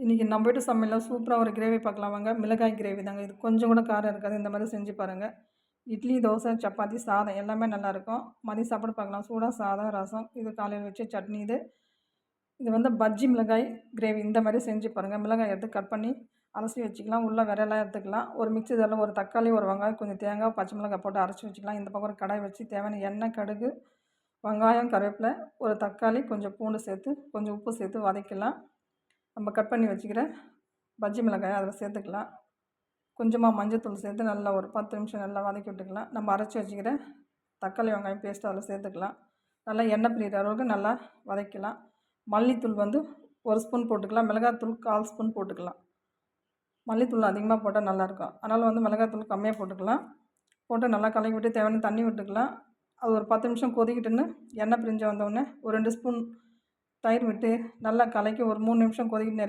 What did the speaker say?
இன்றைக்கி நம்ம வீட்டு சமையலில் சூப்பராக ஒரு கிரேவி பார்க்கலாம் வாங்க. மிளகாய் கிரேவி தாங்க. இது கொஞ்சம் கூட காரம் இருக்காது. இந்த மாதிரி செஞ்சு பாருங்கள். இட்லி, தோசை, சப்பாத்தி, சாதம் எல்லாமே நல்லாயிருக்கும். மதியம் சாப்பாடு பார்க்கலாம். சூடாக சாதம், ரசம், இது காலையில் வச்ச சட்னி இது. இது வந்து பஜ்ஜி மிளகாய் கிரேவி. இந்த மாதிரி செஞ்சு பாருங்கள். மிளகாய் எடுத்து கட் பண்ணி அலசி வச்சுக்கலாம். உள்ள விரையெல்லாம் எடுத்துக்கலாம். ஒரு மிக்ஸி ஜாரில் ஒரு தக்காளி, ஒரு வெங்காயம், கொஞ்சம் தேங்காய், பச்சை மிளகாய் போட்டு அரைச்சி வச்சுக்கலாம். இந்த பக்கம் ஒரு கடாய் வச்சு தேவையான எண்ணெய், கடுகு, வெங்காயம், கருவேப்பிலை, ஒரு தக்காளி, கொஞ்சம் பூண்டு சேர்த்து கொஞ்சம் உப்பு சேர்த்து வதக்கலாம். நம்ம கட் பண்ணி வச்சுக்கிற பஜ்ஜி மிளகாய் அதில் சேர்த்துக்கலாம். கொஞ்சமாக மஞ்சத்தூள் சேர்த்து நல்லா ஒரு 10 நிமிஷம் நல்லா வதக்கி விட்டுக்கலாம். நம்ம அரைச்சி வச்சுக்கிற தக்காளி வெங்காயம் பேஸ்ட்டு அதில் சேர்த்துக்கலாம். நல்லா எண்ணெய் பிரிகிற அளவுக்கு நல்லா வதக்கலாம். மல்லித்தூள் வந்து 1 ஸ்பூன் போட்டுக்கலாம். மிளகாத்தூள் 1/4 ஸ்பூன் போட்டுக்கலாம். மல்லித்தூள் அதிகமாக போட்டால் நல்லாயிருக்கும். அதனால் வந்து மிளகாத்தூள் கம்மியாக போட்டுக்கலாம். போட்டு நல்லா கலக்கி விட்டு தேவையான தண்ணி விட்டுக்கலாம். அது ஒரு 10 நிமிஷம் கொதிக்கிட்டுன்னு எண்ணெய் பிரிஞ்சு வந்தோடனே ஒரு 2 ஸ்பூன் தயிர் விட்டு நல்லா கலக்கி ஒரு 3 நிமிஷம் கொதிக்கிட்டு